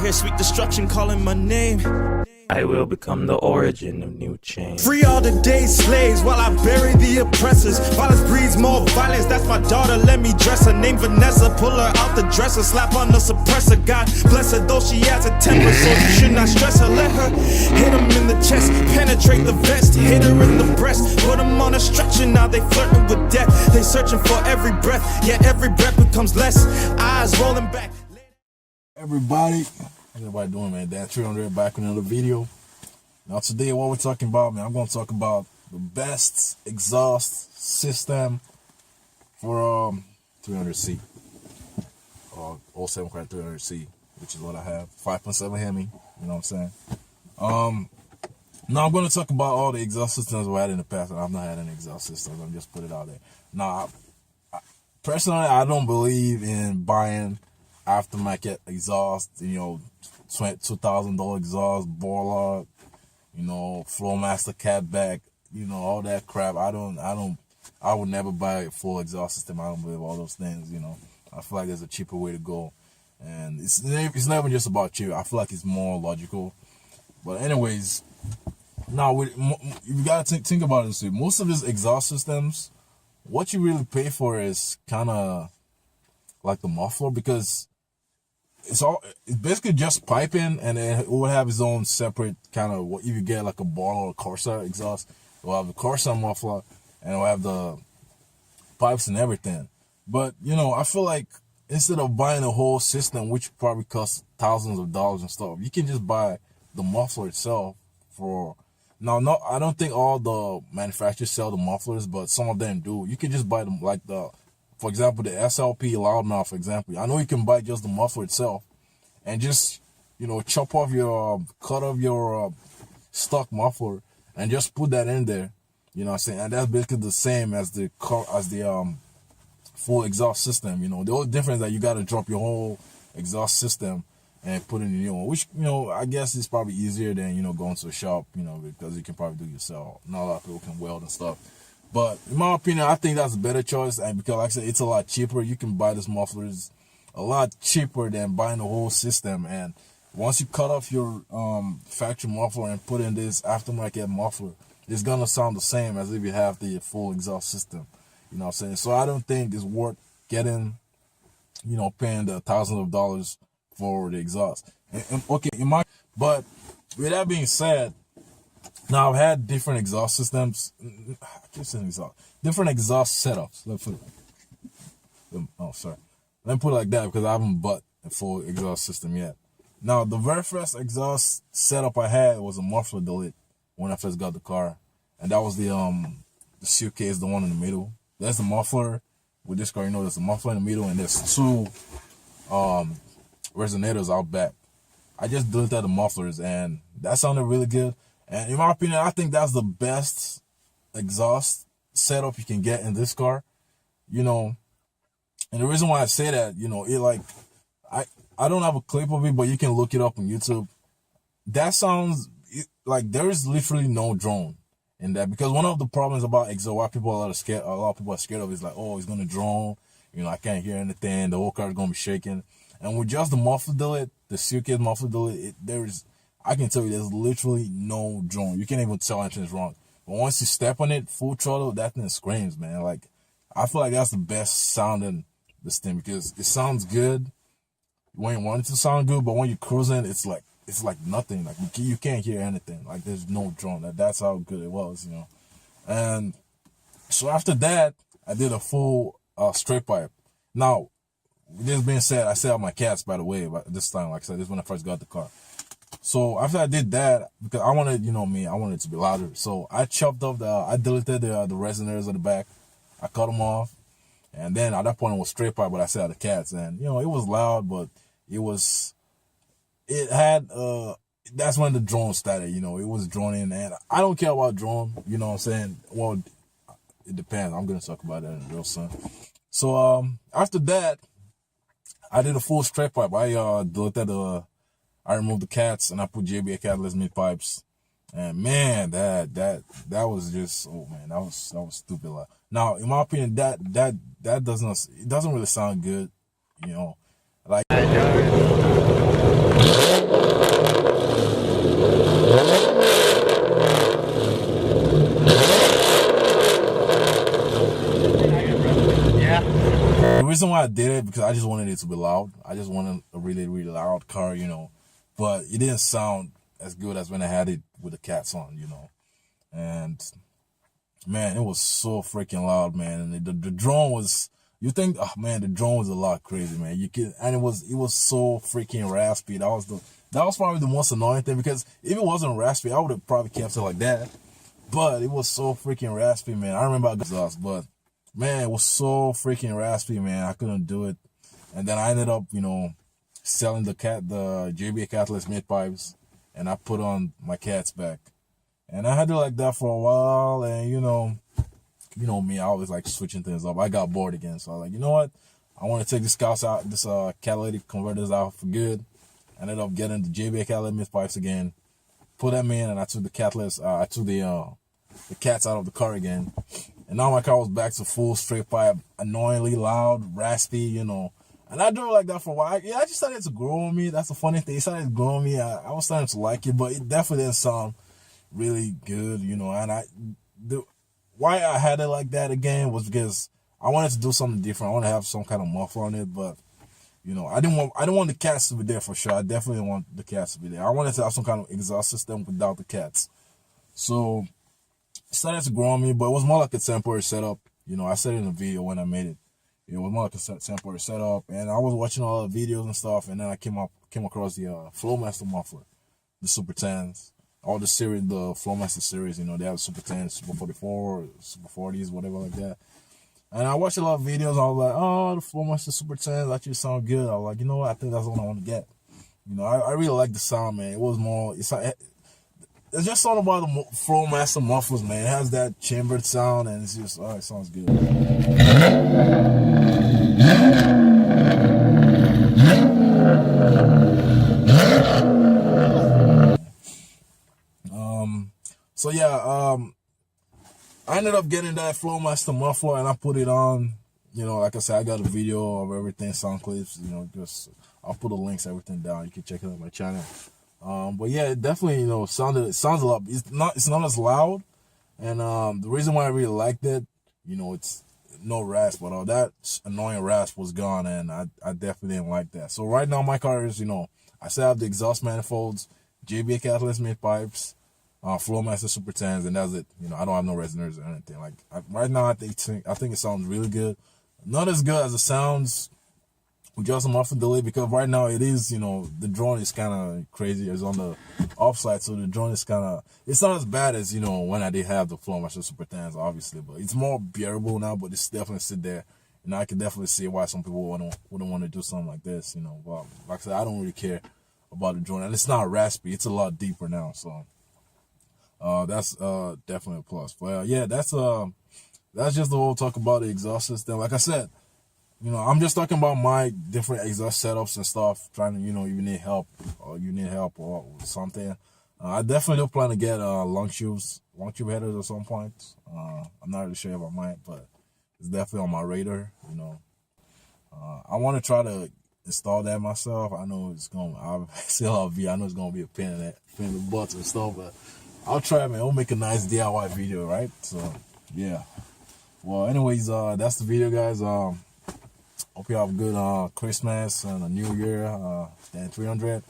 hear sweet destruction calling my name. I will become the origin of new change. Free all the day slaves while I bury the oppressors. Violence breeds more violence, that's my daughter, let me dress her. Name Vanessa, pull her out the dresser, slap on the suppressor. God bless her, though she has a temper, so you should not stress her. Let her hit him in the chest, penetrate the vest, hit her in the breast. Put him on a stretcher, now they flirting with death. They searching for every breath, yet every breath becomes less. Eyes rolling back. Everybody, how's everybody doing, man? Dan 300 back with another video. Now today, what we're talking about, man, I'm going to talk about the best exhaust system for 300C, or 07 Crack 300C, which is what I have. 5.7 Hemi, you know what I'm saying? Now I'm going to talk about all the exhaust systems we had in the past, and I've not had any exhaust systems. I'm just put it out there. Now, personally, I don't believe in buying aftermarket exhaust, you know, $2,000 exhaust, Borla, you know, Flowmaster catback, you know, all that crap. I would never buy a full exhaust system. I don't believe all those things, you know. I feel like there's a cheaper way to go, and it's never just about cheap. I feel like it's more logical. But anyways, now you gotta think about it this way. Most of these exhaust systems, what you really pay for is kind of like the muffler, because it's basically just piping, and then it will have its own separate kind of, what if you get like a Ball or a Corsair exhaust, it will have the Corsair muffler, and it will have the pipes and everything. But you know, I feel like instead of buying a whole system, which probably costs thousands of dollars and stuff, you can just buy the muffler itself for, now, no, I don't think all the manufacturers sell the mufflers, but some of them do. You can just buy them, like for example, the SLP loudmouth, for example. I know you can buy just the muffler itself and just, you know, cut off your stock muffler and just put that in there. You know what I'm saying? And that's basically the same as the full exhaust system. You know, the only difference is that you got to drop your whole exhaust system and put in a new one, which, you know, I guess is probably easier than, you know, going to a shop, you know, because you can probably do yourself. Not a lot of people can weld and stuff. But in my opinion, I think that's a better choice, and because, like I said, it's a lot cheaper. You can buy these mufflers a lot cheaper than buying the whole system. And once you cut off your factory muffler and put in this aftermarket muffler, it's gonna sound the same as if you have the full exhaust system. You know what I'm saying? So I don't think it's worth getting, you know, paying the thousands of dollars for the exhaust. And okay, but with that being said, now I've had different exhaust systems. I keep saying exhaust. Different exhaust setups. Let me put it like that, because I haven't bought a full exhaust system yet. Now, the very first exhaust setup I had was a muffler delete when I first got the car, and that was the suitcase, the one in the middle. That's the muffler. With this car, you know, there's a muffler in the middle, and there's two resonators out back. I just deleted the mufflers, and that sounded really good. And in my opinion, I think that's the best exhaust setup you can get in this car, you know. And the reason why I say that, you know, I don't have a clip of it, but you can look it up on YouTube. That sounds like there is literally no drone in that, because one of the problems about exhaust, why a lot of people are scared of, is like, oh, it's gonna drone, you know, I can't hear anything, the whole car is gonna be shaking. And with just the muffler delete, the suitcase muffler delete, I can tell you there's literally no drone. You can't even tell anything's wrong. But once you step on it, full throttle, that thing screams, man. Like, I feel like that's the best sounding this thing, because it sounds good when you want it to sound good, but when you're cruising, it's like nothing. Like, you can't hear anything. Like, there's no drone. That's how good it was, you know. And so after that, I did a full straight pipe. Now, with this being said, I set up my cats, by the way, but this time, like I said, this is when I first got the car. So after I did that, because I wanted, you know me, I wanted it to be louder. So I chopped off I deleted the resonators at the back. I cut them off. And then at that point it was straight pipe, but I set out the cats. And, you know, it was loud, but that's when the drone started, you know, it was droning. And I don't care about drone, you know what I'm saying? Well, it depends. I'm going to talk about that in real soon. So after that, I did a full straight pipe. I deleted I removed the cats, and I put JBL Catless mid pipes, and man, that was just, oh man, that was stupid loud. Now, in my opinion, that doesn't really sound good, you know, like. why I did it, because I just wanted it to be loud. I just wanted a really, really loud car, you know. But it didn't sound as good as when I had it with the cats on, you know. And man, it was so freaking loud, man. And the drone was, you think, oh man, the drone was a lot crazy, man. You could, and it was so freaking raspy. That was probably the most annoying thing, because if it wasn't raspy, I would have probably kept it like that. But it was so freaking raspy, man. I remember I got exhaust, but man, it was so freaking raspy, man. I couldn't do it. And then I ended up, you know, selling the JBA Catless mid pipes, and I put on my cats back. And I had it like that for a while, and you know me, I always like switching things up. I got bored again, so I was like, you know what? I want to take this catalytic converters out for good. I ended up getting the JBA Catless mid pipes again, put them in, and I took the Catless, I took the cats out of the car again. And now my car was back to full straight pipe, annoyingly loud, raspy, you know. And I do it like that for a while. Yeah, I just started to grow on me. That's the funny thing. It started to grow on me. I was starting to like it, but it definitely didn't sound really good, you know. And why I had it like that again was because I wanted to do something different. I want to have some kind of muffler on it, but you know, I didn't want the cats to be there for sure. I definitely didn't want the cats to be there. I wanted to have some kind of exhaust system without the cats. So it started to grow on me, but it was more like a temporary setup. You know, I said it in the video when I made it. It was more like a temporary setup, and I was watching all the videos and stuff, and then I came across the Flowmaster muffler, the Super 10s, all the series, the Flowmaster series. You know, they have Super 10, Super 44, Super 40s, whatever like that. And I watched a lot of videos. I was like, oh, the Flowmaster Super 10s actually sound good. I was like, you know what? I think that's what I want to get. You know, I really like the sound, man. It was more, it's just something about the Flowmaster mufflers, man. It has that chambered sound, and it's just, oh, it sounds good. So yeah, I ended up getting that Flowmaster muffler, and I put it on. You know, like I said, I got a video of everything, sound clips. You know, just I'll put the links, everything down. You can check it out on my channel. But yeah, it definitely, you know, it sounds a lot. It's not as loud, and the reason why I really liked it, you know, it's no rasp, but all that annoying rasp was gone, and I definitely didn't like that. So right now my car is, you know, I still have the exhaust manifolds, JBA Catless mid pipes, Flowmaster Super 10s, and that's it. You know, I don't have no resonators or anything. Like right now, I think it sounds really good. Not as good as it sounds with just a muffler delay, because right now it is, you know, the drone is kind of crazy. It's on the offside, so the drone is kind of, it's not as bad as, you know, when I did have the Flowmaster Super 10s, obviously, but it's more bearable now. But it's definitely sit there. You know, I can definitely see why some people wouldn't want to do something like this. You know, but like I said, I don't really care about the drone, and it's not raspy. It's a lot deeper now, so. That's definitely a plus. But yeah, that's just the whole talk about the exhaust system. Like I said, you know, I'm just talking about my different exhaust setups and stuff, trying to, you know, you need help or something. I definitely do plan to get long tube headers at some point. I'm not really sure if I might, but it's definitely on my radar. You know, I want to try to install that myself. I know it's gonna, I know it's gonna be a pain in the butt and stuff, but I'll try, man. We'll make a nice DIY video, right? So, yeah. Well, anyways, that's the video, guys. Hope you have a good Christmas and a New Year, Dan 300.